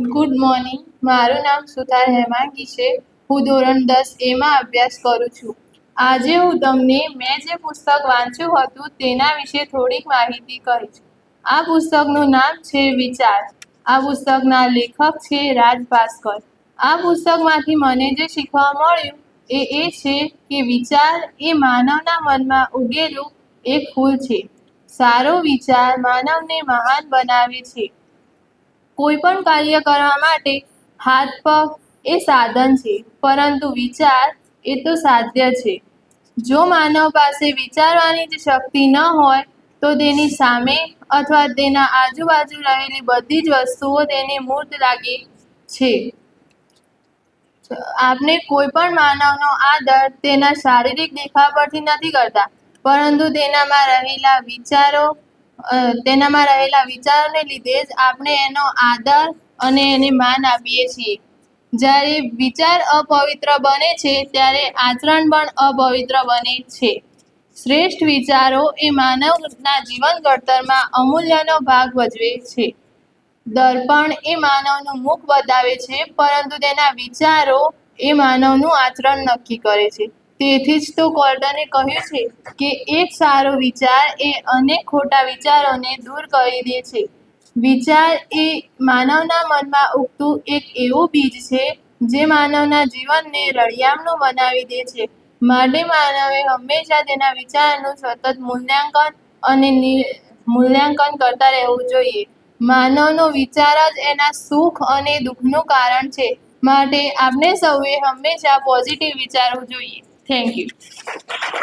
Good morning. મારું નામ સુથાર હેમાંગી છે. હું ધોરણ 10A માં અભ્યાસ કરું છું. આજે હું તમને મેં જે પુસ્તક વાંચ્યું હતું તેના વિશે થોડીક માહિતી કહીશ. આ પુસ્તકનું નામ છે વિચાર. આ પુસ્તકના લેખક છે રાજ ભાસ્કર. આ પુસ્તકમાંથી મને જે શીખવા મળ્યું એ છે કે વિચાર એ માનવના મનમાં ઉગેલું એક ફૂલ છે. સારો વિચાર માનવને મહાન બનાવે છે. કોઈ પણ કાર્ય કરવા માટે હાથ પગ એ સાધન છે, પરંતુ વિચાર એ તો સાધ્ય છે. જો માનવ પાસે વિચારવાની જ શક્તિ ન હોય તો તેની સામે અથવા તેના આજુબાજુ રહેલી બધી જ વસ્તુઓ તેને મૂર્ત લાગે છે. આપણે કોઈ પણ માનવનો આદર તેના શારીરિક દેખાવ પરથી નથી કરતા, પરંતુ તેનામાં રહેલા વિચારોને લીધે જ આપણે એનો આદર અને એને માન આપીએ છીએ. જ્યારે વિચાર અપવિત્ર બને છે ત્યારે આચરણ પણ અપવિત્ર બને છે. શ્રેષ્ઠ વિચારો એ માનવના જીવન ઘડતરમાં અમૂલ્યનો ભાગ ભજવે છે. દર્પણ એ માનવનું મુખ બતાવે છે, પરંતુ તેના વિચારો એ માનવનું આચરણ નક્કી કરે છે. તેથી જ તો કોર્ટને કહ્યું છે કે એક સારો વિચાર એ અનેક ખોટા વિચારોને દૂર કરી દે છે. વિચાર એ માનવના મનમાં ઉગતું એક એવું બીજ છે જે માનવના જીવનને રળિયામણું બનાવી દે છે. માટે માનવે હંમેશા તેના વિચારનું સતત મૂલ્યાંકન કરતા રહેવું જોઈએ. માનવનો વિચાર જ એના સુખ અને દુઃખનું કારણ છે. માટે આપણે સૌએ હંમેશા પોઝિટિવ વિચારવું જોઈએ. Thank you.